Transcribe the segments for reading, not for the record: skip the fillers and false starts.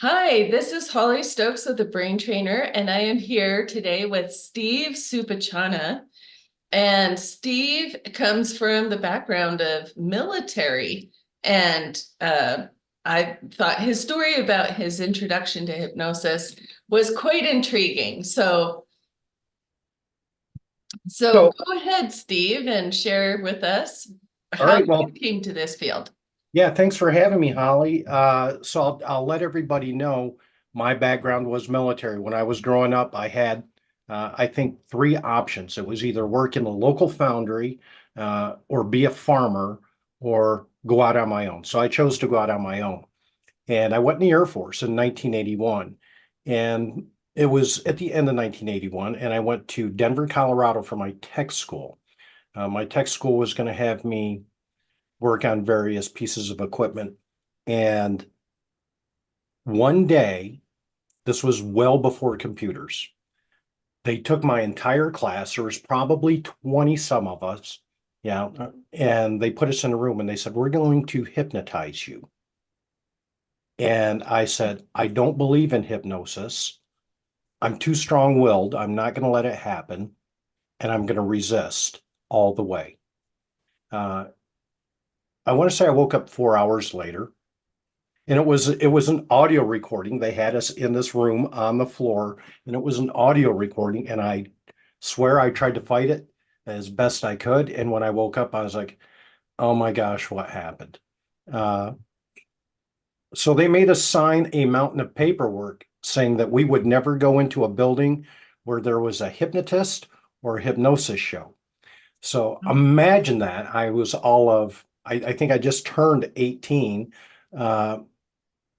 Hi, this is Holly Stokes of the Brain Trainer, and I am here today with Steve Supachana. And Steve comes from the background of military, and I thought his story about his introduction to hypnosis was quite intriguing. So So, go ahead, Steve, and share with us all how right. you Well, came to this field. yeah, thanks for having me, Holly. So I'll let everybody know my background was military. When I was growing up, I had, I think, three options. It was either work in a local foundry, or be a farmer, or go out on my own. So I chose to go out on my own. And I went in the Air Force in 1981. And it was at the end of 1981, and I went to Denver, Colorado for my tech school. My tech school was going to have me work on various pieces of equipment. And one day, this was well before computers, they took my entire class. There was probably 20 some of us. Yeah. And they put us in a room and they said, "We're going to hypnotize you." And I said, "I don't believe in hypnosis. I'm too strong-willed. I'm not going to let it happen. And I'm going to resist all the way." Uh, I want to say I woke up 4 hours later. And it was an audio recording. They had us in this room on the floor, and it was an audio recording. And I swear I tried to fight it as best I could. And when I woke up, I was like, "Oh my gosh, what happened?" Uh, so they made us sign a mountain of paperwork saying that we would never go into a building where there was a hypnotist or a hypnosis show. So imagine that. I think I just turned 18. Uh,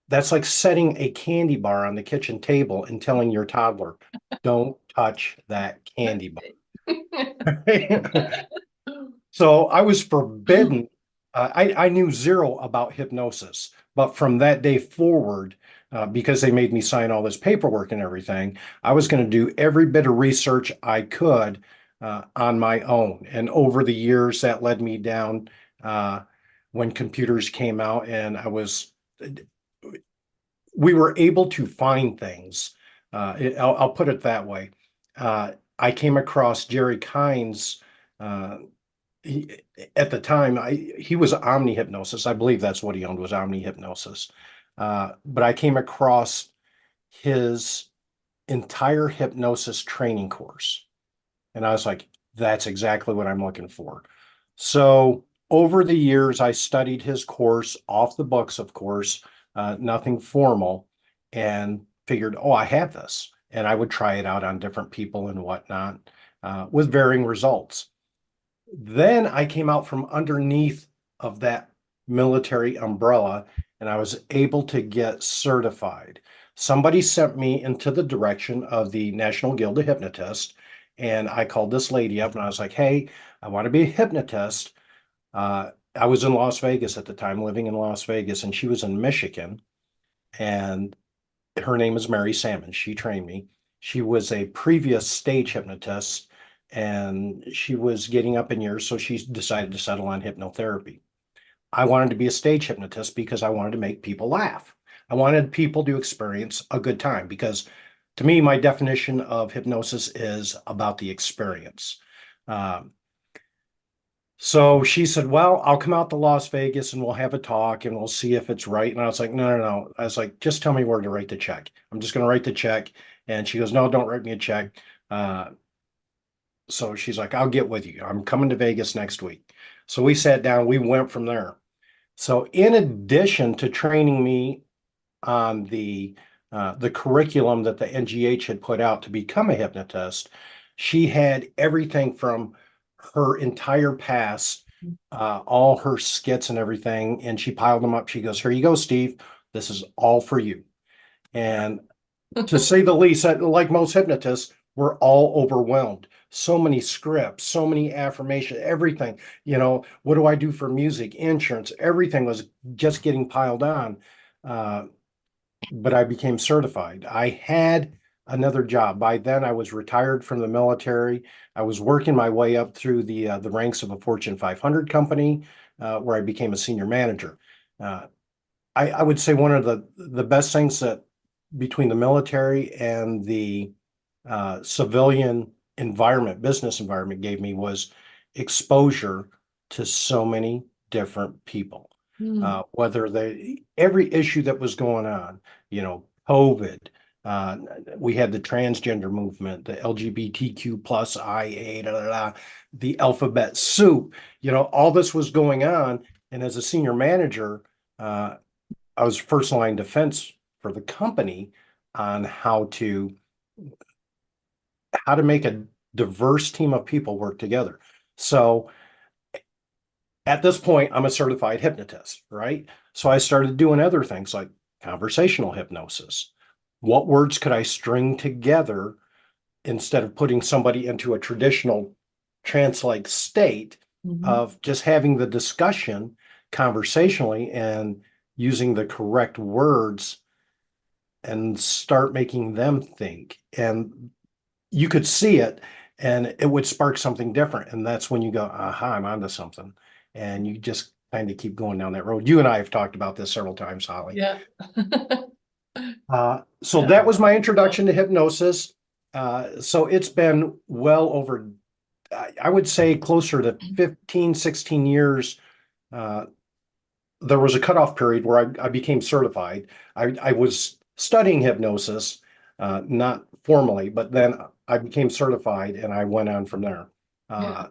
That's like setting a candy bar on the kitchen table and telling your toddler, "Don't touch that candy bar." So I was forbidden. I knew zero about hypnosis, but from that day forward, because they made me sign all this paperwork and everything, I was going to do every bit of research I could on my own. And over the years, that led me down when computers came out, and we were able to find things. I'll put it that way. I came across Jerry Kynes. Uh, he, at the time, he was Omni Hypnosis. I believe that's what he owned, was Omni Hypnosis. But I came across his entire hypnosis training course, and I was like, "That's exactly what I'm looking for." So over the years, I studied his course off the books, of course, nothing formal, and figured, "Oh, I have this." And I would try it out on different people and whatnot, with varying results. Then I came out from underneath of that military umbrella, and I was able to get certified. Somebody sent me into the direction of the National Guild of Hypnotists, and I called this lady up and I was like, "Hey, I want to be a hypnotist." I was in Las Vegas at the time, living in Las Vegas, and she was in Michigan. And her name is Mary Salmon. She trained me. She was a previous stage hypnotist, and she was getting up in years, so she decided to settle on hypnotherapy. I wanted to be a stage hypnotist because I wanted to make people laugh. I wanted people to experience a good time because, to me, my definition of hypnosis is about the experience. Um, so she said, "Well, I'll come out to Las Vegas and we'll have a talk and we'll see if it's right." And I was like, "No, no, no." I was like, "Just tell me where to write the check. I'm just going to write the check." And she goes, "No, don't write me a check." Uh, so she's like, "I'll get with you. I'm coming to Vegas next week." So we sat down, we went from there. So in addition to training me on the curriculum that the NGH had put out to become a hypnotist, she had everything from her entire past, all her skits and everything, and she piled them up. She goes, "Here you go, Steve. This is all for you." And to say the least, like most hypnotists, we're all overwhelmed. So many scripts, so many affirmation, everything. What do I do for music, insurance? Everything was just getting piled on. Uh, but I became certified. I had another job. By then, I was retired from the military. I was working my way up through the ranks of a Fortune 500 company, where I became a senior manager. Uh, I would say one of the best things that between the military and the civilian environment, business environment gave me was exposure to so many different people. Mm. Whether every issue that was going on, COVID, uh, we had the transgender movement, the LGBTQ plus IA, da, da, da, the alphabet soup, all this was going on. And as a senior manager, I was first line defense for the company on how to make a diverse team of people work together. So at this point, I'm a certified hypnotist, right? So I started doing other things like conversational hypnosis. What words could I string together instead of putting somebody into a traditional trance-like state Mhm. of just having the discussion conversationally and using the correct words and start making them think. And you could see it and it would spark something different. And that's when you go, aha, I'm onto something. And you just kind of keep going down that road. You and I have talked about this several times, Holly. Yeah. So that was my introduction to hypnosis. So it's been well over, I would say closer to 15, 16 years. Uh, there was a cutoff period where I became certified. I was studying hypnosis, not formally, but then I became certified and I went on from there. Yeah. Uh,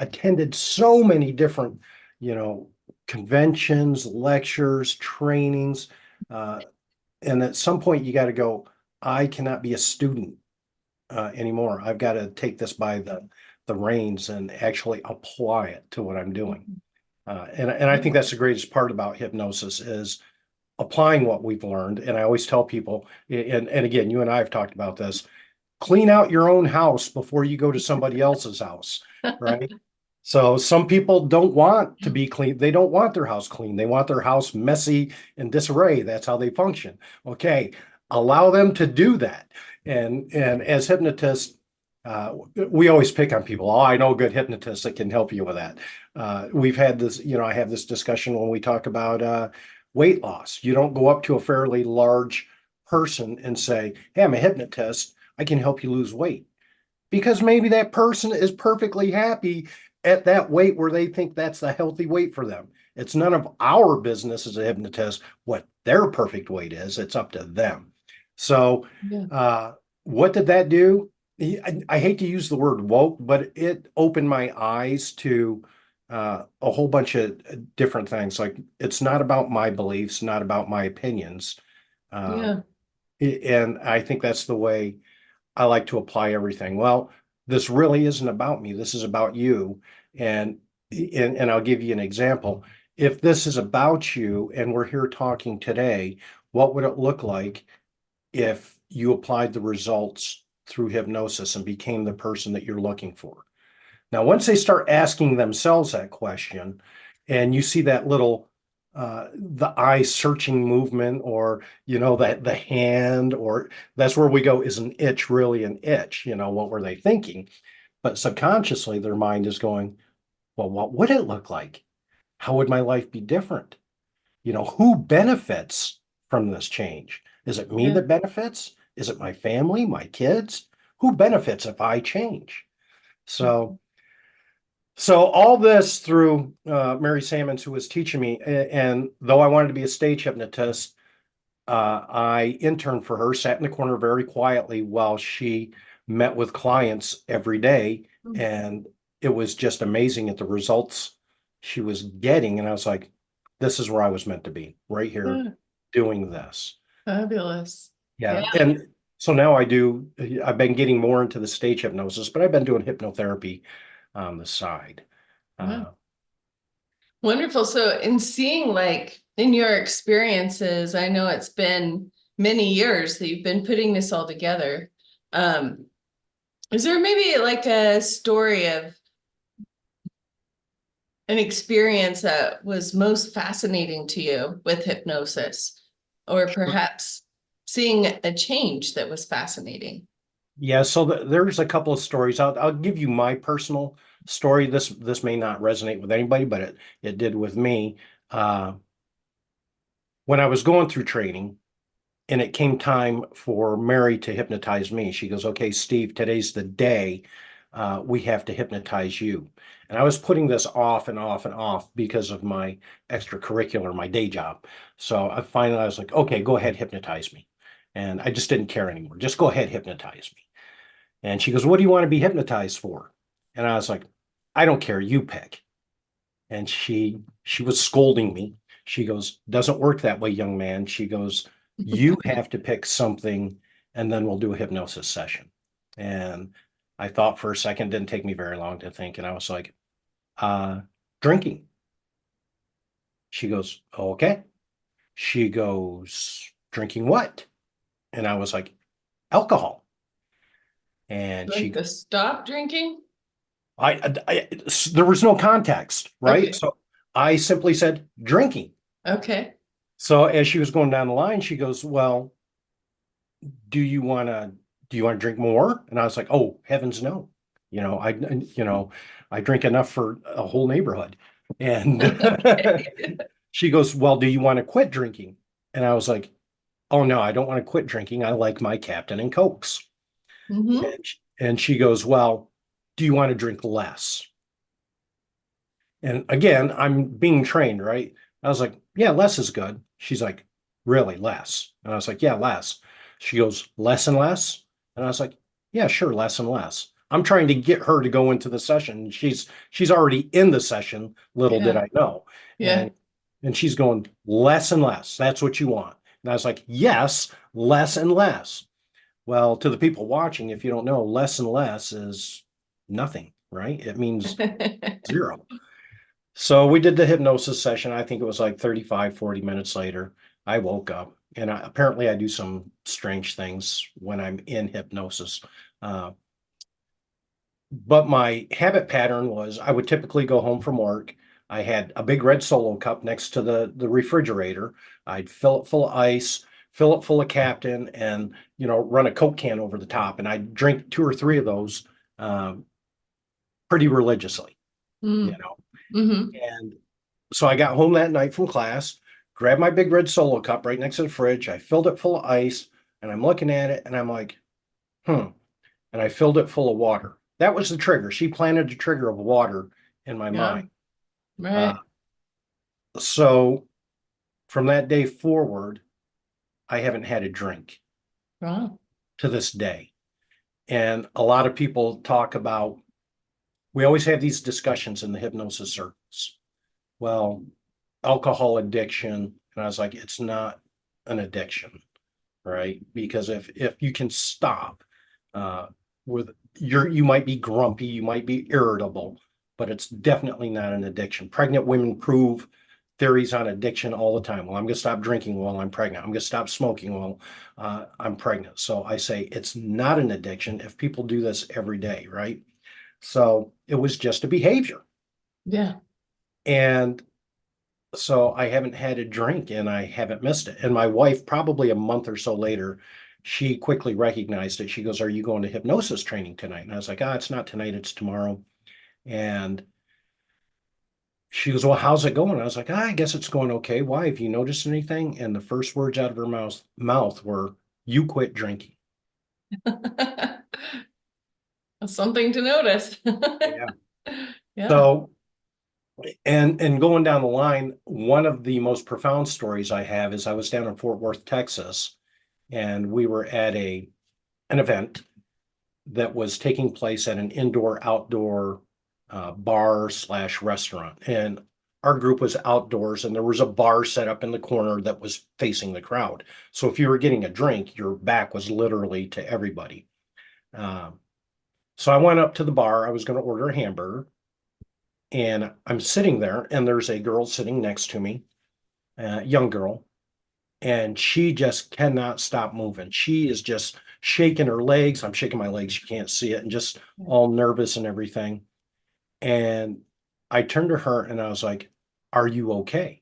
Attended so many different, you know, conventions, lectures, trainings. Uh, and at some point you got to go, I cannot be a student anymore. I've got to take this by the reins and actually apply it to what I'm doing. And I think that's the greatest part about hypnosis is applying what we've learned. And I always tell people, and again, you and I have talked about this, clean out your own house before you go to somebody else's house, right? So some people don't want to be clean. They don't want their house clean. They want their house messy and disarray. That's how they function. Okay, allow them to do that. And as hypnotists, we always pick on people. Oh, I know a good hypnotist that can help you with that. We've had this, I have this discussion when we talk about weight loss. You don't go up to a fairly large person and say, "Hey, I'm a hypnotist. I can help you lose weight." Because maybe that person is perfectly happy at that weight where they think that's the healthy weight for them. It's none of our business as a hypnotist what their perfect weight is. It's up to them. So, Yeah. what did that do? I hate to use the word woke, but it opened my eyes to a whole bunch of different things. Like it's not about my beliefs, not about my opinions. Uh, Yeah. and I think that's the way I like to apply everything. Well, this really isn't about me. This is about you. And and I'll give you an example. If this is about you and we're here talking today, what would it look like if you applied the results through hypnosis and became the person that you're looking for? Now, once they start asking themselves that question, and you see that little the eye searching movement, or that the hand, or that's where we go, is an itch really an itch? What were they thinking? But subconsciously, their mind is going, well, what would it look like? How would my life be different? Who benefits from this change? Is it me Yeah. that benefits? Is it my family, my kids? Who benefits if I change? So all this through Mary Sammons, who was teaching me, and though I wanted to be a stage hypnotist, I interned for her, sat in the corner very quietly while she met with clients every day, Mm. and it was just amazing at the results she was getting. And I was like, this is where I was meant to be, right here, Yeah. doing this. Fabulous. Yeah. Yeah, and so now I've been getting more into the stage hypnosis, but I've been doing hypnotherapy on the side. Wow. Uh, Wonderful. So, in seeing like in your experiences, I know it's been many years that you've been putting this all together. Um, is there maybe like a story of an experience that was most fascinating to you with hypnosis, or perhaps seeing a change that was fascinating? Yeah, so there's a couple of stories. I'll give you my personal story. This may not resonate with anybody, but it did with me. Uh, when I was going through training, and it came time for Mary to hypnotize me. She goes, okay, Steve, today's the day. We have to hypnotize you. And I was putting this off and off and off because of my extracurricular, my day job. So I was like, okay, go ahead, hypnotize me. And I just didn't care anymore. Just go ahead, hypnotize me. And she goes, what do you want to be hypnotized for? And I was like, I don't care, you pick. And she was scolding me. She goes, doesn't work that way, young man. She goes, you have to pick something and then we'll do a hypnosis session. And I thought for a second, didn't take me very long to think. And I was like, uh, drinking. She goes, okay. She goes, drinking what? And I was like, alcohol. And Like she, the stop drinking? there was no context, right? Okay. So I simply said drinking. Okay. So as she was going down the line, she goes, well, do you want to drink more? And I was like, oh, heavens no. You know, I drink enough for a whole neighborhood. And Okay. she goes, well, do you want to quit drinking? And I was like, oh no, I don't want to quit drinking. I like my Captain and Cokes. Hmm. And she goes, well, do you want to drink less? And again, I'm being trained, right? I was like, yeah, less is good. She's like, really, less? And I was like, yeah, less. She goes, less and less? And I was like, yeah, sure, less and less. I'm trying to get her to go into the session. She's already in the session, little did Yeah. I know. Yeah. And she's going, less and less. That's what you want. And I was like, yes, less and less. Well, to the people watching, if you don't know, less and less is nothing, right? It means zero. So we did the hypnosis session. I think it was like 35, 40 minutes later. I woke up and apparently I do some strange things when I'm in hypnosis. Uh, but my habit pattern was I would typically go home from work. I had a big red Solo cup next to the refrigerator. I'd fill it full of ice, fill it full of Captain, and run a Coke can over the top. And I'd drink two or three of those um, pretty religiously, you Mm. know. Hmm. And so I got home that night from class, grabbed my big red Solo cup right next to the fridge. I filled it full of ice, and I'm looking at it, and I'm like, hmm. And I filled it full of water. That was the trigger. She planted the trigger of water in my Yeah. mind. Uh, Right. so from that day forward, I haven't had a drink Wow. to this day. And a lot of people talk about, we always have these discussions in the hypnosis circles. Well, alcohol addiction. And I was like, it's not an addiction, right? Because if you can stop uh, with you might be grumpy, you might be irritable, but it's definitely not an addiction. Pregnant women prove theories on addiction all the time. Well, I'm going to stop drinking while I'm pregnant. I'm going to stop smoking while I'm pregnant. So I say it's not an addiction if people do this every day, right? So it was just a behavior. Yeah. And so I haven't had a drink and I haven't missed it. And my wife, probably a month or so later, she quickly recognized it. She goes, are you going to hypnosis training tonight? And I was like, it's not tonight, it's tomorrow. And she goes, well, how's it going? I was like, I guess it's going okay. Why? Have you noticed anything? And the first words out of her mouth were, you quit drinking. Something to notice. Yeah. Yeah. So, and going down the line, one of the most profound stories I have is I was down in Fort Worth, Texas, and we were at an event that was taking place at an indoor outdoor bar slash restaurant. And our group was outdoors and there was a bar set up in the corner that was facing the crowd. So if you were getting a drink, your back was literally to everybody. Um, so I went up to the bar. I was going to order a hamburger and I'm sitting there and there's a girl sitting next to me, a young girl, and she just cannot stop moving. She is just shaking her legs. I'm shaking my legs. You can't see it, and just all nervous and everything. And I turned to her and I was like, are you okay?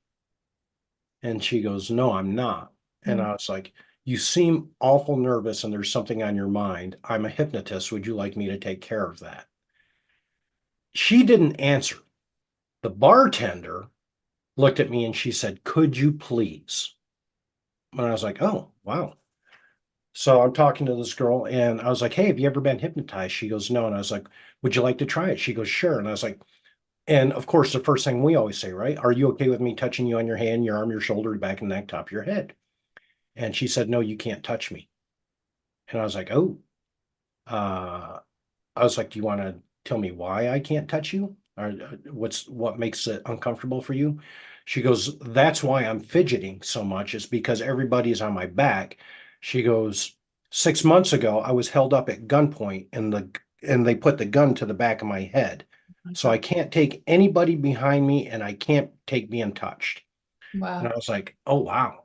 And she goes, no, I'm not. And Mm. I was like, you seem awful nervous and there's something on your mind. I'm a hypnotist. Would you like me to take care of that? She didn't answer. The bartender looked at me and she said, could you please? And I was like, oh, wow. So I'm talking to this girl and I was like, hey, have you ever been hypnotized? She goes, no. And I was like, would you like to try it? She goes, sure. And I was like, and of course, the first thing we always say, right? Are you okay with me touching you on your hand, your arm, your shoulder, back and neck, top of your head? And she said, no, you can't touch me. And I was like, oh, uh, I was like, do you want to tell me why I can't touch you? Or what makes it uncomfortable for you? She goes, that's why I'm fidgeting so much, is because everybody's on my back. She goes, 6 months ago, I was held up at gunpoint and they put the gun to the back of my head. So I can't take anybody behind me and I can't take being touched. And Wow. I was like, oh wow.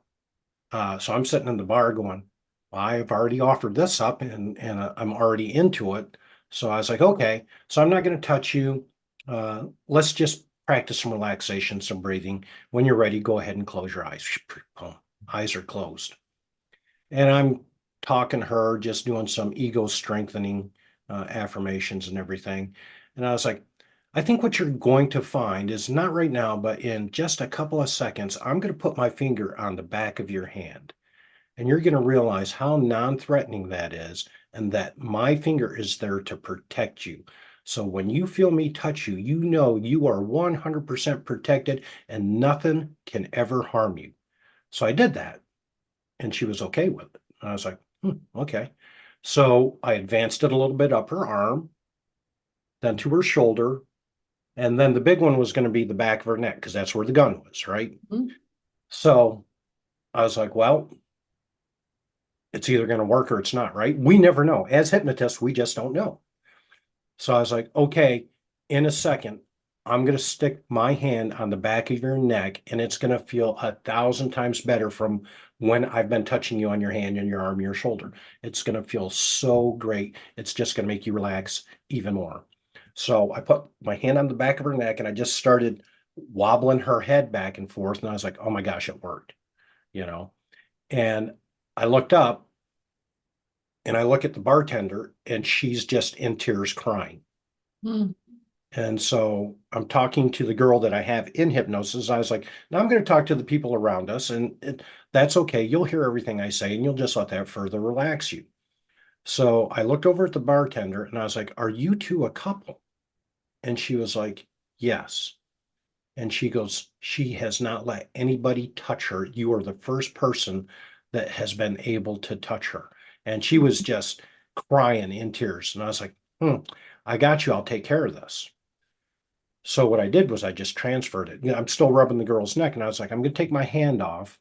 So I'm sitting in the bar going, well, I've already offered this up and I'm already into it. So I was like, okay, so I'm not going to touch you. Let's just practice some relaxation, some breathing. When you're ready, go ahead and close your eyes. Boom. Eyes are closed. And I'm talking to her, just doing some ego strengthening affirmations and everything. And I was like, I think what you're going to find is not right now, but in just a couple of seconds, I'm going to put my finger on the back of your hand. And you're going to realize how non-threatening that is, and that my finger is there to protect you. So when you feel me touch you, you know you are 100% protected and nothing can ever harm you. So I did that, and she was okay with it. And I was like, okay. So I advanced it a little bit up her arm, then to her shoulder, and then the big one was going to be the back of her neck because that's where the gun was, right? Mhm. So I was like, well, it's either going to work or it's not, right? We never know. As hypnotists, we just don't know. So I was like, okay, in a second, I'm going to stick my hand on the back of your neck and it's going to feel 1,000 times better from when I've been touching you on your hand and your arm, your shoulder. It's going to feel so great. It's just going to make you relax even more. So I put my hand on the back of her neck and I just started wobbling her head back and forth. And I was like, oh my gosh, it worked, you know? And I looked up and I look at the bartender and she's just in tears crying. Mm. And so I'm talking to the girl that I have in hypnosis. I was like, now I'm going to talk to the people around us, and that's okay. You'll hear everything I say, and you'll just let that further relax you. So I looked over at the bartender and I was like, are you two a couple? And she was like, yes. And she goes, she has not let anybody touch her. You are the first person that has been able to touch her. And she was just crying in tears. And I was like, I got you. I'll take care of this. So what I did was I just transferred it. I'm still rubbing the girl's neck, and I was like, I'm going to take my hand off,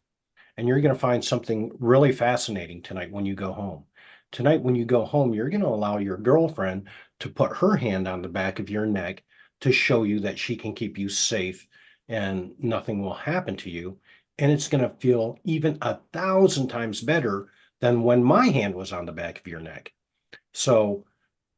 and you're going to find something really fascinating tonight when you go home. Tonight, when you go home, you're going to allow your girlfriend to put her hand on the back of your neck to show you that she can keep you safe and nothing will happen to you. And it's going to feel even 1,000 times better than when my hand was on the back of your neck. So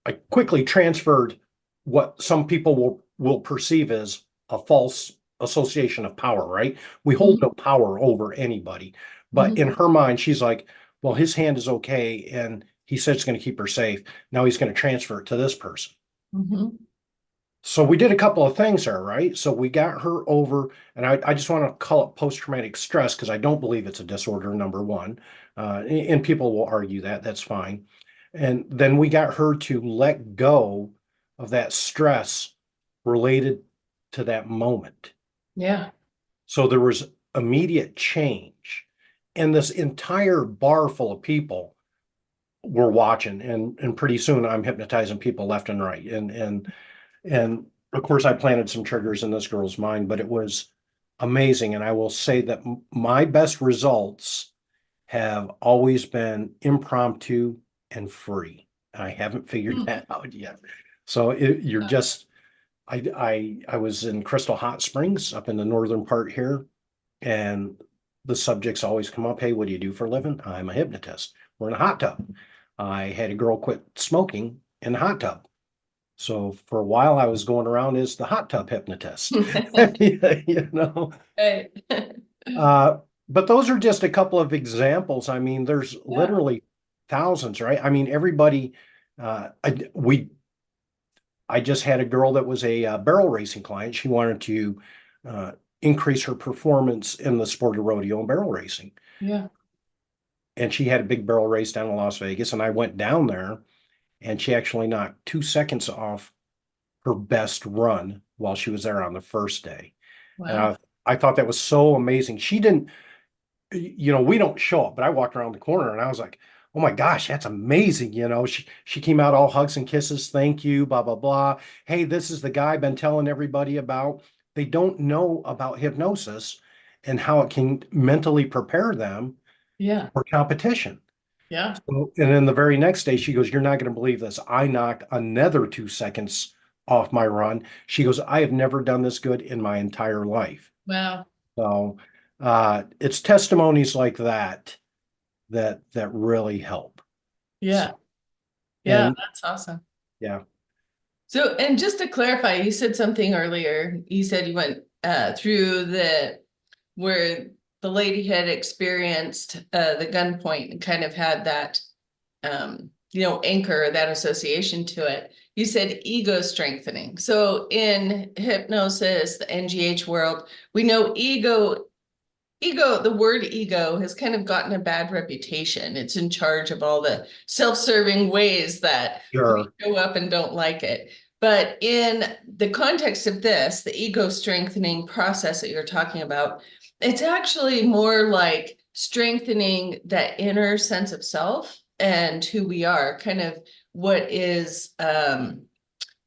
I quickly transferred what some people will perceive as a false association of power, right? We hold no Mhm. power over anybody. But in Mhm. her mind, she's like, well, his hand is okay. And he said it's going to keep her safe. Now he's going to transfer it to this person. Mhm. So we did a couple of things there, right? So we got her over, and I just want to call it post-traumatic stress because I don't believe it's a disorder, number one. And people will argue that, that's fine. And then we got her to let go of that stress related to that moment. Yeah. So there was immediate change. And this entire bar full of people were watching, and pretty soon I'm hypnotizing people left and right. And of course, I planted some triggers in this girl's mind, but it was amazing. And I will say that my best results have always been impromptu and free. I haven't figured Mm. that out yet. So you're just, I was in Crystal Hot Springs up in the northern part here, and the subjects always come up. Hey, what do you do for a living? I'm a hypnotist. We're in a hot tub. I had a girl quit smoking in the hot tub. So for a while, I was going around as the hot tub hypnotist, you know. Right. Uh, but those are just a couple of examples. I mean, there's Yeah. literally thousands, right? I mean, everybody. I just had a girl that was a barrel racing client. She wanted to uh, increase her performance in the sport of rodeo and barrel racing. Yeah. and she had a big barrel race down in Las Vegas, and I went down there, and she actually knocked 2 seconds off her best run while she was there on the first day. And Wow. I thought that was so amazing. She didn't, we don't show up, but I walked around the corner and I was like, oh my gosh, that's amazing. She came out all hugs and kisses. Thank you, blah, blah, blah. Hey, this is the guy I've been telling everybody about. They don't know about hypnosis and how it can mentally prepare them Yeah. for competition. Yeah. And then the very next day, she goes, you're not going to believe this. I knocked another 2 seconds off my run. She goes, I have never done this good in my entire life. Wow. So it's testimonies like that really help. So, Yeah. Yeah. and That's awesome. yeah, So, and just to clarify, you said something earlier. You said you went through where the lady had experienced the gunpoint and kind of had that, anchor, that association to it. You said ego strengthening. So in hypnosis, the NGH world, we know the word ego has kind of gotten a bad reputation. It's in charge of all the self-serving ways that we sure. show up and don't like it. But in the context of this, the ego strengthening process that you're talking about, it's actually more like strengthening that inner sense of self and who we are, kind of what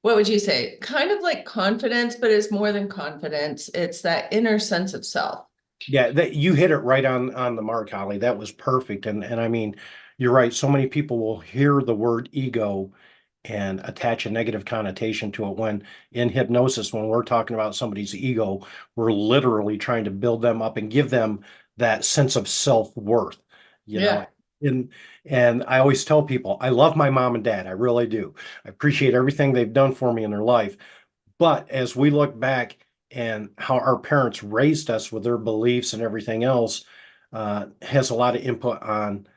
would you say? Kind of like confidence, but it's more than confidence. It's that inner sense of self. Yeah, that you hit it right on the mark, Holly. That was perfect. And I mean, you're right. So many people will hear the word ego and attach a negative connotation to it when in hypnosis, when we're talking about somebody's ego, we're literally trying to build them up and give them that sense of self-worth, you know. Yeah. And and I always tell people, I love my mom and dad. I really do. I appreciate everything they've done for me in their life. But as we look back and how our parents raised us with their beliefs and everything else, has a lot of input on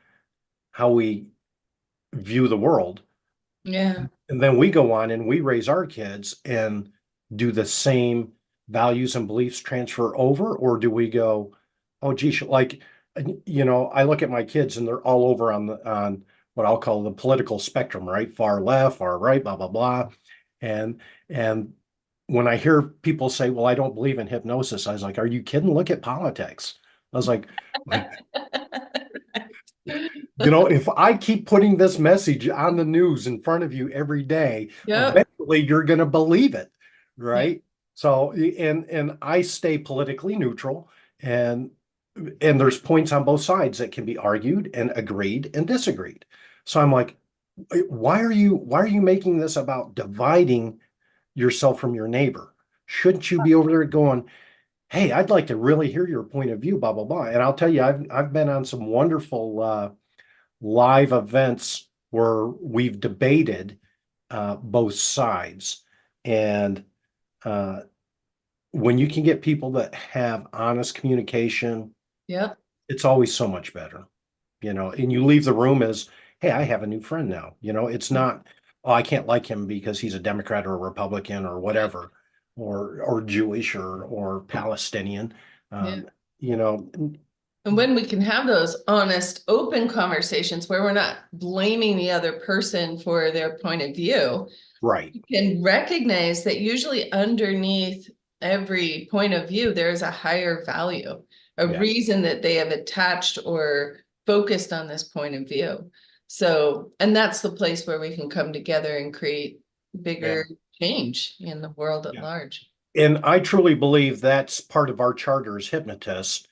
how we view the world. Yeah. And then we go on and we raise our kids and do the same values and beliefs transfer over, or do we go, oh geez, like, I look at my kids and they're all over on what I'll call the political spectrum, right? Far left, far right, blah, blah, blah. And when I hear people say, well, I don't believe in hypnosis, I was like, are you kidding? Look at politics. I was like, if I keep putting this message on the news in front of you every day, Yep. eventually you're going to believe it, Yeah. right? So, and I stay politically neutral, and and there's points on both sides that can be argued and agreed and disagreed. So I'm like, why are you making this about dividing yourself from your neighbor? Shouldn't you be over there going, hey, I'd like to really hear your point of view, blah, blah, blah. And I'll tell you, I've been on some wonderful live events where we've debated both sides. And uh, when you can get people that have honest communication, Yep. it's always so much better, and you leave the room as, hey, I have a new friend now. It's not, oh, I can't like him because he's a Democrat or a Republican or whatever, or Jewish or Palestinian. Yeah. Um, you know, And when we can have those honest, open conversations where we're not blaming the other person for their point of view, right. you can recognize that usually underneath every point of view, there's a higher value, a Yeah. reason that they have attached or focused on this point of view. So, and that's the place where we can come together and create Yeah. bigger change in the world at Yeah. large. And I truly believe that's part of our charter as hypnotists,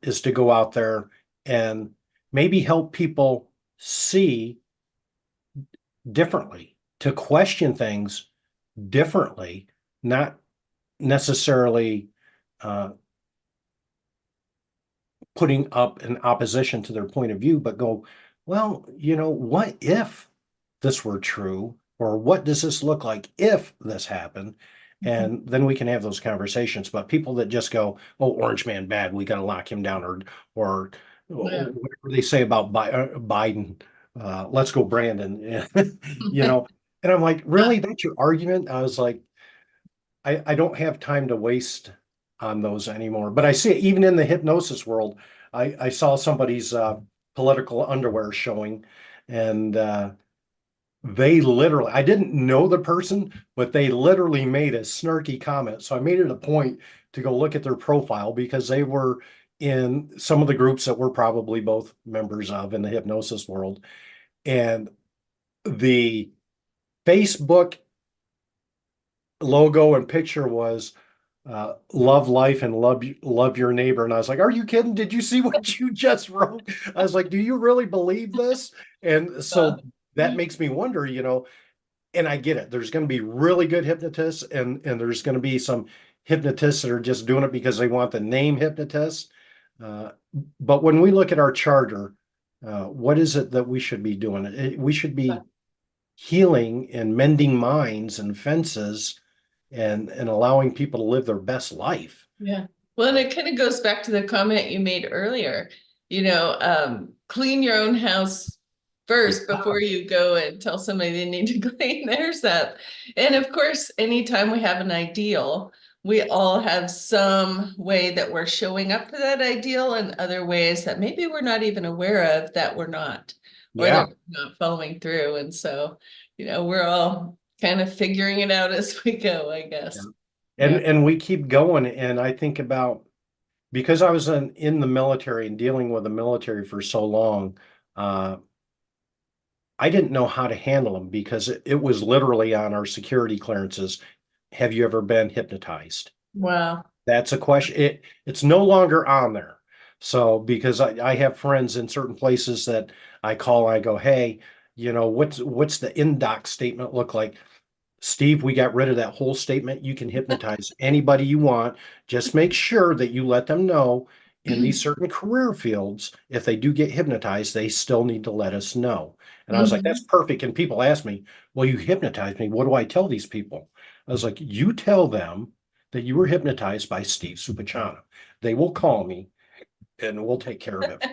is to go out there and maybe help people see differently, to question things differently, not necessarily uh, putting up an opposition to their point of view, but go, well, what if this were true? Or what does this look like if this happened? And then we can have those conversations. But people that just go, oh, Orange Man bad, we got to lock him down, or Yeah. whatever they say about Biden, let's go, Brandon. you know, and I'm like, really? That's your argument? I was like, I don't have time to waste on those anymore. But I see it even in the hypnosis world. I saw somebody's political underwear showing. And they literally, I didn't know the person, but they literally made a snarky comment. So I made it a point to go look at their profile because they were in some of the groups that we're probably both members of in the hypnosis world. And the Facebook logo and picture was love life and love your neighbor. And I was like, are you kidding? Did you see what you just wrote? I was like, do you really believe this? And Uh, so that makes me wonder, and I get it. There's going to be really good hypnotists and there's going to be some hypnotists that are just doing it because they want the name hypnotist. Uh, but when we look at our charter, what is it that we should be doing? We should be healing and mending minds and fences and allowing people to live their best life. Yeah. Well, and it kind of goes back to the comment you made earlier, clean your own house first Yeah. before you go and tell somebody they need to clean theirs up. And of course, anytime we have an ideal, we all have some way that we're showing up to that ideal and other ways that maybe we're not even aware of that we're not, or Yeah. that we're not following through. And so, we're all kind of figuring it out as we go, I Yeah. guess. And Yeah. and we keep going. And I think about because I was in the military and dealing with the military for so long, uh, I didn't know how to handle them because it was literally on our security clearances. Have you ever been hypnotized? Wow. That's a question. It's no longer on there. So because I have friends in certain places that I call, I go, hey, what's the in-doc statement look like? Steve, we got rid of that whole statement. You can hypnotize anybody you want. Just make sure that you let them know in these certain career fields, if they do get hypnotized, they still need to let us know. And I was like, that's Mhm. perfect. And people ask me, well, you hypnotized me. What do I tell these people? I was like, you tell them that you were hypnotized by Steve Supachana. They will call me and we'll take care of it.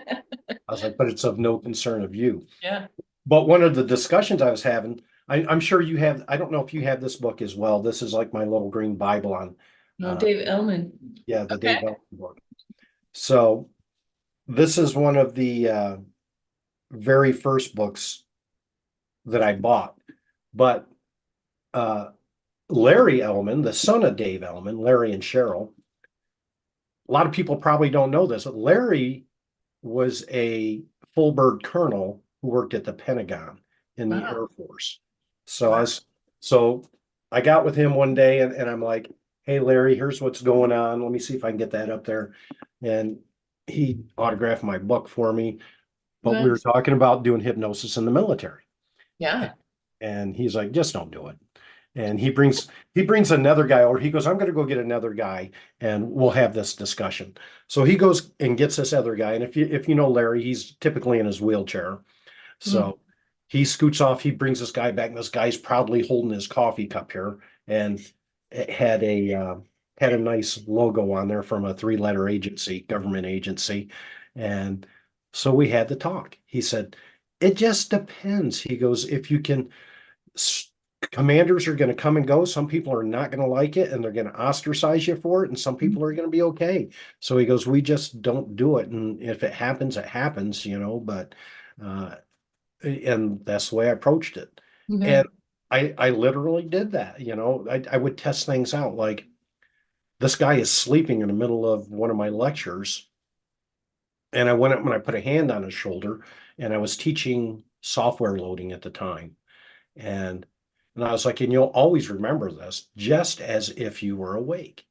I was like, but it's of no concern of you. Yeah. But one of the discussions I was having, I'm sure you have, I don't know if you have this book as well. This is like my little green Bible on, No, uh, Dave Ellman. yeah, the Okay. Dave Elton book. So this is one of the very first books that I bought. But uh, Larry Ellman, the son of Dave Ellman, Larry and Cheryl, a lot of people probably don't know this. Larry was a full bird colonel who worked at the Pentagon in the Wow. Air Force. So I Wow. was, so I got with him one day and I'm like, hey, Larry, here's what's going on. Let me see if I can get that up there. And he autographed my book for me. But we were Nice. talking about doing hypnosis in the military. Yeah. And he's like, just don't do it. And he brings another guy over. He goes, I'm going to go get another guy and we'll have this discussion. So he goes and gets this other guy. And if you know Larry, he's typically in his wheelchair. Mm. So he scoots off, he brings this guy back, and this guy's proudly holding his coffee cup here. And it had a nice logo on there from a three-letter agency, government agency. And so we had the talk. He said, it just depends. He goes, if you can commanders are going to come and go. Some people are not going to like it and they're going to ostracize you for it. And some people are going to be okay. So he goes, we just don't do it. And if it happens, it happens, but, and that's the way I approached it. Yeah. And I literally did that, I would test things out. Like this guy is sleeping in the middle of one of my lectures. And I went up and I put a hand on his shoulder and I was teaching software loading at the time. And and I was like, and you'll always remember this, just as if you were awake.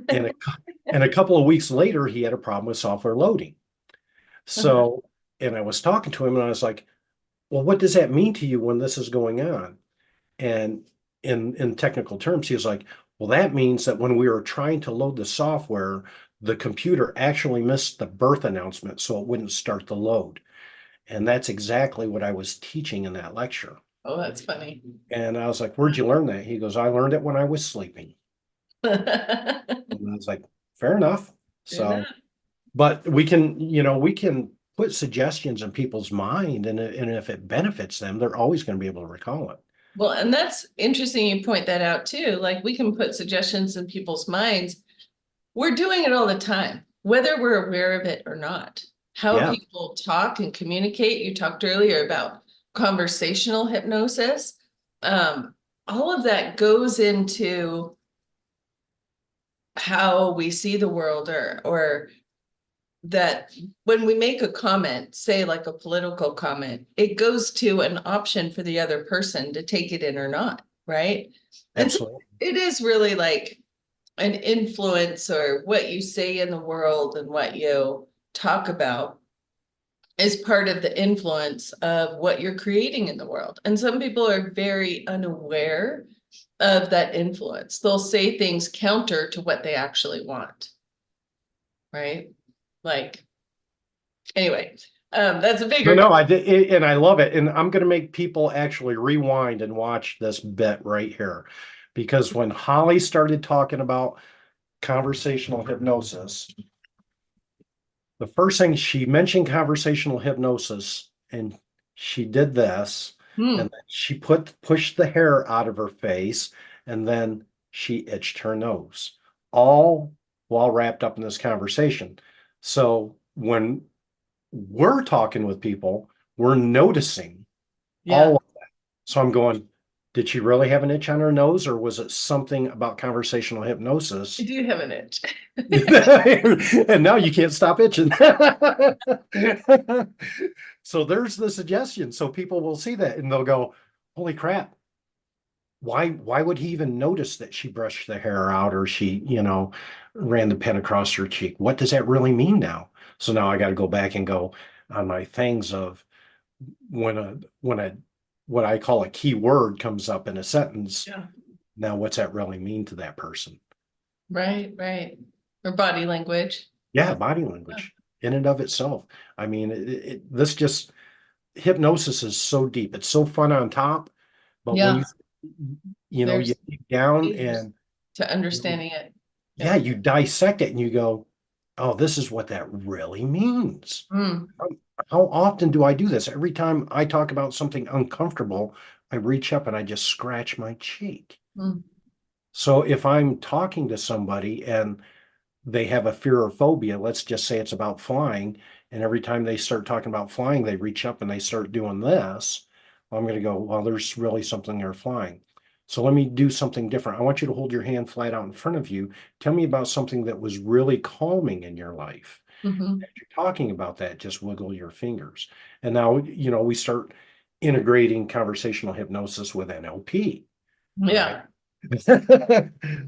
And a couple of weeks later, he had a problem with software loading. Uh-huh. So, and I was talking to him and I was like, well, what does that mean to you when this is going on? And in technical terms, he was like, well, that means that when we were trying to load the software, the computer actually missed the birth announcement, so it wouldn't start the load. And that's exactly what I was teaching in that lecture. Oh, that's funny. And I was like, where'd you learn that? He goes, I learned it when I was sleeping. And I was like, fair enough. So, Yeah. but we can put suggestions in people's mind, and if it benefits them, they're always going to be able to recall it. Well, and that's interesting you point that out too. Like we can put suggestions in people's minds. We're doing it all the time, whether we're aware of it or not. how Yeah, people talk and communicate. You talked earlier about conversational hypnosis. Um, all of that goes into how we see the world, or that when we make a comment, say like a political comment, it goes to an option for the other person to take it in or not, right? And so absolutely. it is really like an influence, or what you say in the world and what you talk about is part of the influence of what you're creating in the world. And some people are very unaware of that influence. They'll say things counter to what they actually want, right? Like, anyway, that's a No, bigger. no, I did, and I love it. And I'm going to make people actually rewind and watch this bit right here. Because when Holly started talking about conversational hypnosis, the first thing she mentioned conversational hypnosis, and she did this, Hmm. and then she pushed the hair out of her face, and then she itched her nose, all while wrapped up in this conversation. So when we're talking with people, we're noticing Yeah, all. So I'm going, did she really have an itch on her nose, or was it something about conversational I hypnosis? do have an itch. And now you can't stop itching. So there's the suggestion. So people will see that and they'll go, holy crap. Why would he even notice that she brushed the hair out, or she, ran the pen across her cheek? What does that really mean now? So now I got to go back and go on my things of when a what I call a key word comes up in a sentence. Yeah. Now, what's that really mean to that person? Right, right. Or body language. Yeah, body language in and of itself. I mean, this just hypnosis is so deep. It's so fun on top, but when Yeah, you there's dig down layers and to understanding it. yeah, Yeah. you dissect it and you go, oh, this is what that really means. Mm, How, how often do I do this? Every time I talk about something uncomfortable, I reach up and I just scratch my cheek. mm. So if I'm talking to somebody and they have a fear or phobia, let's just say it's about flying, and every time they start talking about flying, they reach up and they start doing this, well, I'm going to go, well, there's really something they're flying. So let me do something different. I want you to hold your hand flat out in front of you. Tell me about something that was really calming in your life. Mhm. As you're talking about that, just wiggle your fingers. And now, we start integrating conversational hypnosis with NLP, right? Yeah,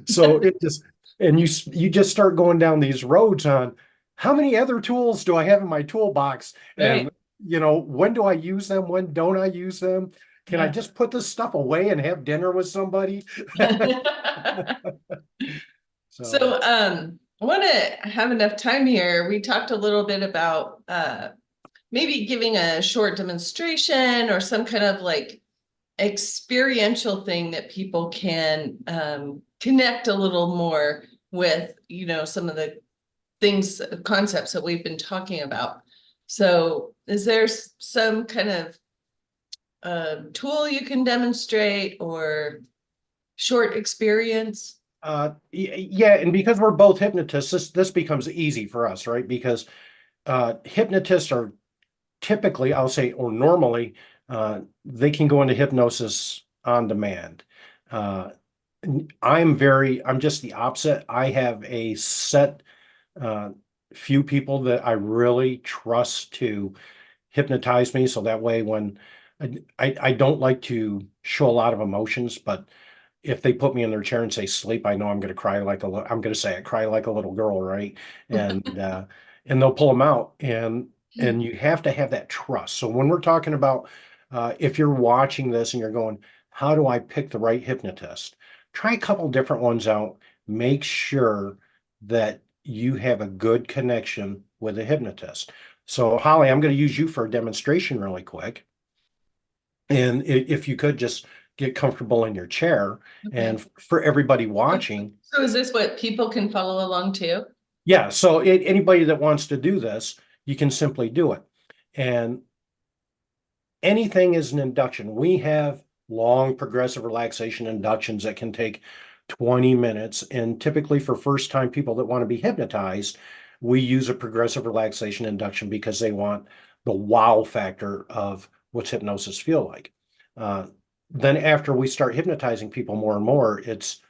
So it just, and you just start going down these roads on how many other tools do I have in my toolbox? right. And when do I use them? When don't I use them? Can I Yeah. just put this stuff away and have dinner with somebody? So So, I want to have enough time here. We talked a little bit about maybe giving a short demonstration or some kind of like experiential thing that people can connect a little more with, some of the things, concepts that we've been talking about. So is there some kind of tool you can demonstrate, or short experience? yeah, and because we're both hypnotists, this becomes easy for us, right? Because hypnotists are typically, I'll say, or normally, they can go into hypnosis on demand. Uh, I'm just the opposite. I have a set uh, few people that I really trust to hypnotize me. So that way, when I don't like to show a lot of emotions, but if they put me in their chair and say sleep, I know I'm going to cry I'm going to say I cry like a little girl, right? And they'll pull them out, and you have to have that trust. So when we're talking about if you're watching this and you're going, how do I pick the right hypnotist? Try a couple different ones out. Make sure that you have a good connection with a hypnotist. So Holly, I'm going to use you for a demonstration really quick. And if you could just get comfortable in your chair, Okay. and for everybody watching, So is this what people can follow along to? yeah, so anybody that wants to do this, you can simply do it. And anything is an induction. We have long progressive relaxation inductions that can take 20 minutes. And typically for first time people that want to be hypnotized, We use a progressive relaxation induction because they want the wow factor of what's hypnosis feel like. Uh, then after we start hypnotizing people more and more, it's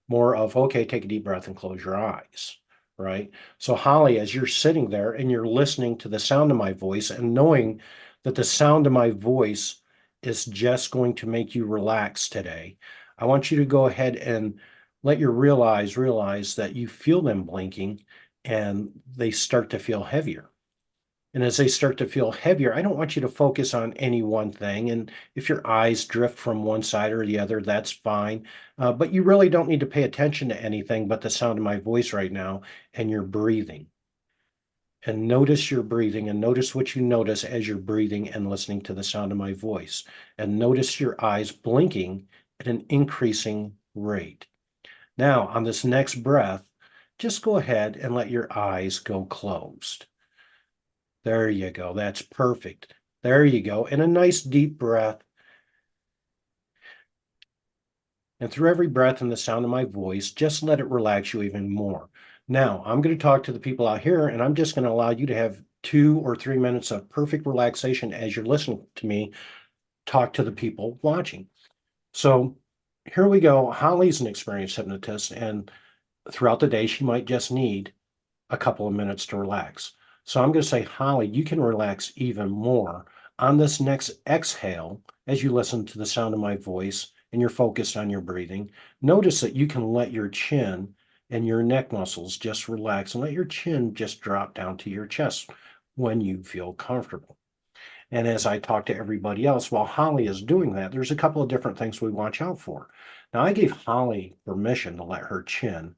more of, okay, take a deep breath and close your eyes, right? So Holly, as you're sitting there and you're listening to the sound of my voice and knowing that the sound of my voice is just going to make you relax today, I want you to go ahead and let your realize that you feel them blinking and they start to feel heavier. And as they start to feel heavier, I don't want you to focus on any one thing. And if your eyes drift from one side or the other, that's fine. But you really don't need to pay attention to anything but the sound of my voice right now and your breathing. And notice your breathing and notice what you notice as you're breathing and listening to the sound of my voice. And notice your eyes blinking at an increasing rate. Now, on this next breath, just go ahead and let your eyes go closed. There you go. That's perfect. There you go. And a nice deep breath. And through every breath and the sound of my voice, just let it relax you even more. Now, I'm going to talk to the people out here, and I'm just going to allow you to have 2 or 3 minutes of perfect relaxation as you're listening to me talk to the people watching. So here we go. Holly's an experienced hypnotist, and throughout the day, she might just need a couple of minutes to relax. So I'm going to say, Holly, you can relax even more on this next exhale as you listen to the sound of my voice and you're focused on your breathing. Notice that you can let your chin and your neck muscles just relax and let your chin just drop down to your chest when you feel comfortable. And as I talk to everybody else, while Holly is doing that, there's a couple of different things we watch out for. Now, I gave Holly permission to let her chin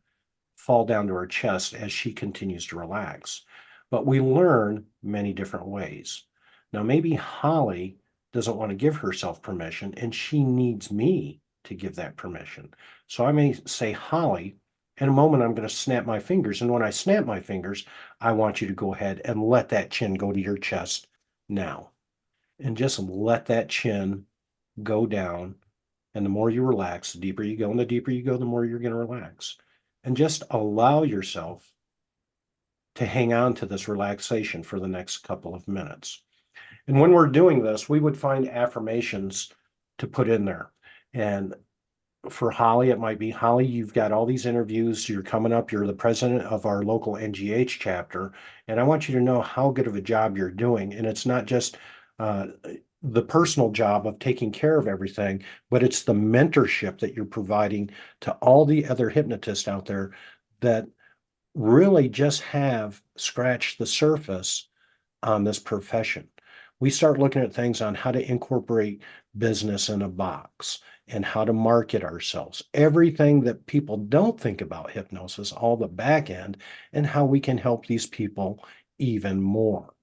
fall down to her chest as she continues to relax. But we learn many different ways. Now, maybe Holly doesn't want to give herself permission and she needs me to give that permission. So I may say, Holly, in a moment, I'm going to snap my fingers. And when I snap my fingers, I want you to go ahead and let that chin go to your chest now. And just let that chin go down. And the more you relax, the deeper you go, and the deeper you go, the more you're going to relax. And just allow yourself to hang on to this relaxation for the next couple of minutes. And when we're doing this, we would find affirmations to put in there. And for Holly, it might be, Holly, you've got all these interviews. You're coming up. You're the president of our local NGH chapter. And I want you to know how good of a job you're doing. And it's not just the personal job of taking care of everything, but it's the mentorship that you're providing to all the other hypnotists out there that really just have scratched the surface on this profession. We start looking at things on how to incorporate business in a box and how to market ourselves. Everything that people don't think about hypnosis, all the back end, and how we can help these people even more.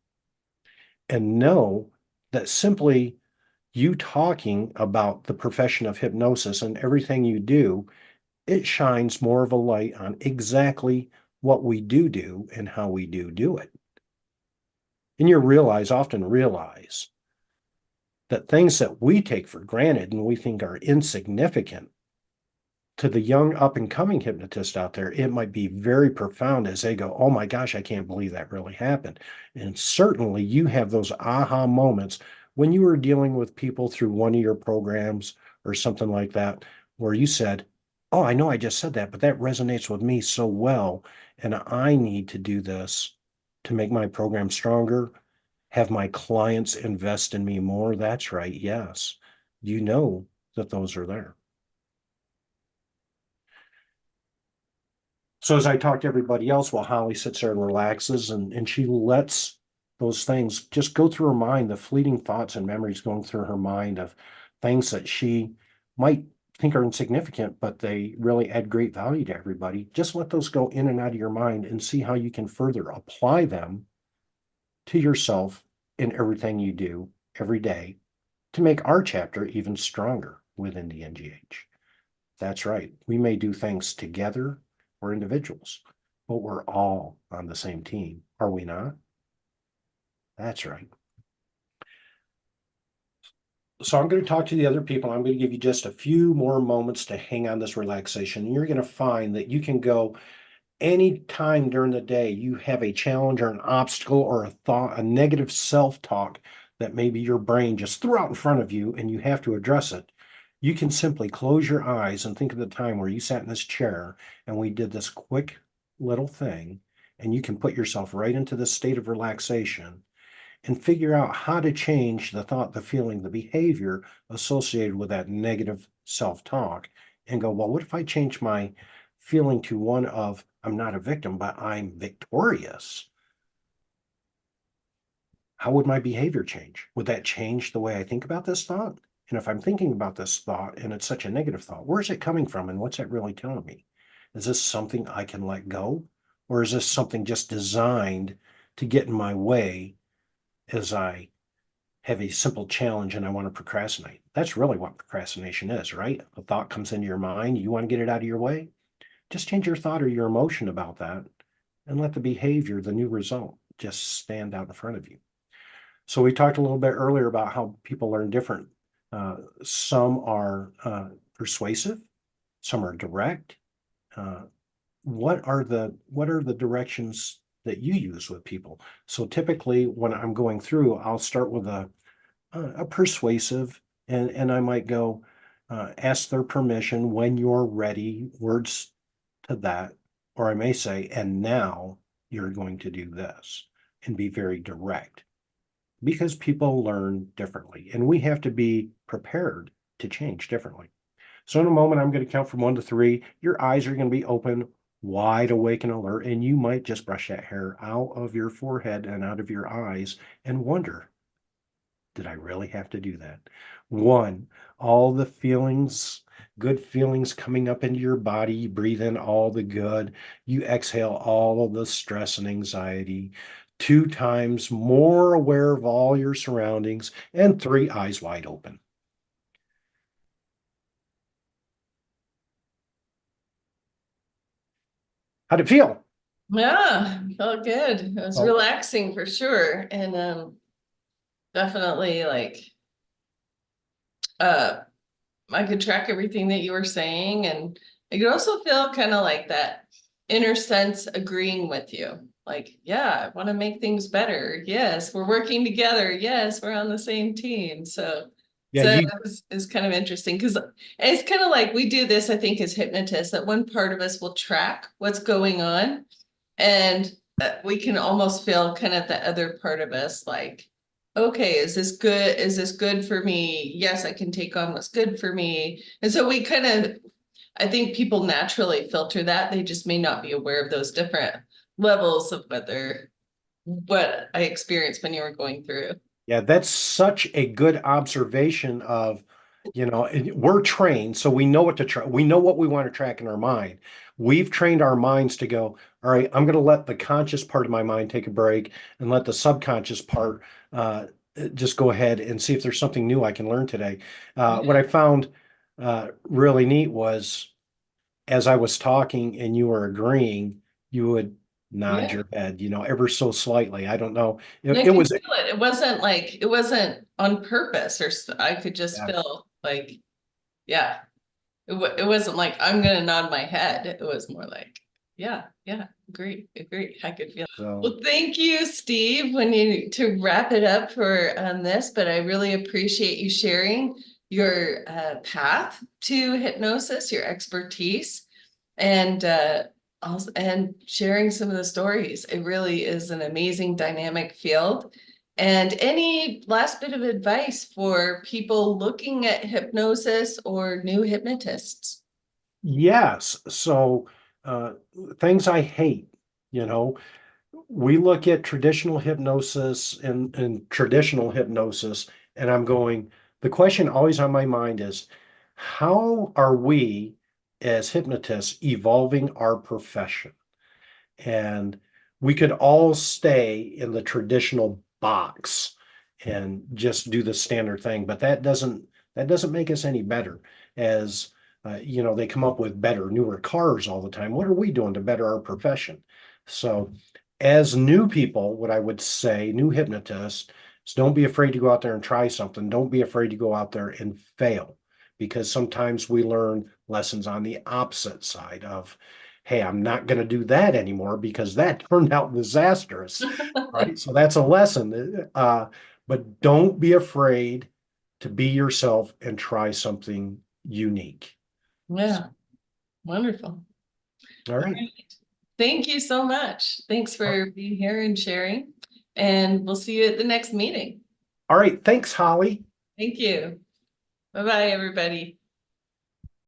And know that simply you talking about the profession of hypnosis and everything you do, it shines more of a light on exactly what we do and how we do it. And you often realize that things that we take for granted and we think are insignificant to the young up and coming hypnotist out there, it might be very profound as they go, oh my gosh, I can't believe that really happened. And certainly you have those aha moments when you were dealing with people through one of your programs or something like that, where you said, oh, I know I just said that, but that resonates with me so well. And I need to do this to make my program stronger, have my clients invest in me more. That's right. Yes. You know that those are there. So as I talk to everybody else while Holly sits there and relaxes and she lets those things just go through her mind, the fleeting thoughts and memories going through her mind of things that she might think are insignificant, but they really add great value to everybody. Just let those go in and out of your mind and see how you can further apply them to yourself in everything you do every day to make our chapter even stronger within the NGH. That's right. We may do things together or individuals, but we're all on the same team, are we not? That's right. So I'm going to talk to the other people. I'm going to give you just a few more moments to hang on this relaxation. And you're going to find that you can go any time during the day you have a challenge or an obstacle or a thought, a negative self-talk that maybe your brain just threw out in front of you and you have to address it, you can simply close your eyes and think of the time where you sat in this chair and we did this quick little thing, and you can put yourself right into this state of relaxation and figure out how to change the thought, the feeling, the behavior associated with that negative self-talk and go, well, what if I change my feeling to one of I'm not a victim, but I'm victorious? How would my behavior change? Would that change the way I think about this thought? And if I'm thinking about this thought and it's such a negative thought, where's it coming from and what's it really telling me? Is this something I can let go? Or is this something just designed to get in my way as I have a simple challenge and I want to procrastinate? That's really what procrastination is, right? A thought comes into your mind, you want to get it out of your way. Just change your thought or your emotion about that and let the behavior, the new result, just stand out in front of you. So we talked a little bit earlier about how people learn different. Some are persuasive, some are direct. Uh, what are the directions that you use with people? So typically, when I'm going through, I'll start with a persuasive, and I might go ask their permission when you're ready, words to that, or I may say, and now you're going to do this, and be very direct because people learn differently and we have to be prepared to change differently. So in a moment, I'm going to count from 1 to 3. Your eyes are going to be open, wide awake and alert, and you might just brush that hair out of your forehead and out of your eyes and wonder, did I really have to do that? 1, all the feelings, good feelings coming up into your body. You breathe in all the good. You exhale all of the stress and anxiety. 2 times more aware of all your surroundings. And 3, eyes wide open. How'd it feel? Yeah, felt good. It was Oh, relaxing for sure. And definitely like uh I could track everything that you were saying, and I could also feel kind of like that inner sense agreeing with you. Like, yeah, I want to make things better. Yes, we're working together. Yes, we're on the same team. So, yeah, so you it's kind of interesting because it's kind of like we do this, I think, as hypnotists, that one part of us will track what's going on, and we can almost feel kind of the other part of us like, okay, is this good? Is this good for me? Yes, I can take on what's good for me. And so we kind of, I think people naturally filter that. They just may not be aware of those different levels of what I experienced when you were going through. Yeah, that's such a good observation of, we're trained, so we know what to try. We know what we want to track in our mind. We've trained our minds to go, all right, I'm going to let the conscious part of my mind take a break and let the subconscious part just go ahead and see if there's something new I can learn today. What I found really neat was as I was talking and you were agreeing, you would nod Yeah. your head, ever so slightly. I don't know. And I It could was, feel it. It wasn't like, it wasn't on purpose I could just yeah. feel like, yeah, it wasn't like I'm gonna nod my head. It was more like, yeah, yeah, agree, agree. I could feel. So Well, thank you, Steve. When you to wrap it up for this, but I really appreciate you sharing your path to hypnosis, your expertise, and also and sharing some of the stories. It really is an amazing dynamic field. And any last bit of advice for people looking at hypnosis or new hypnotists? yes. So uh, things I hate, you know, we look at traditional hypnosis and traditional hypnosis, and I'm going, the question always on my mind is, how are we as hypnotists evolving our profession? And we could all stay in the traditional box and just do the standard thing, but that doesn't make us any better. As they come up with better, newer cars all the time. What are we doing to better our profession? So, as new people, what I would say, new hypnotists, is don't be afraid to go out there and try something. Don't be afraid to go out there and fail, because sometimes we learn lessons on the opposite side of hey, I'm not going to do that anymore because that turned out disastrous, right? So that's a lesson. But don't be afraid to be yourself and try something unique. Yeah, wonderful. All All right. right. Thank you so much. Thanks for being here and sharing. And we'll see you at the next meeting. All right. Thanks, Holly. Thank you. Bye-bye, everybody.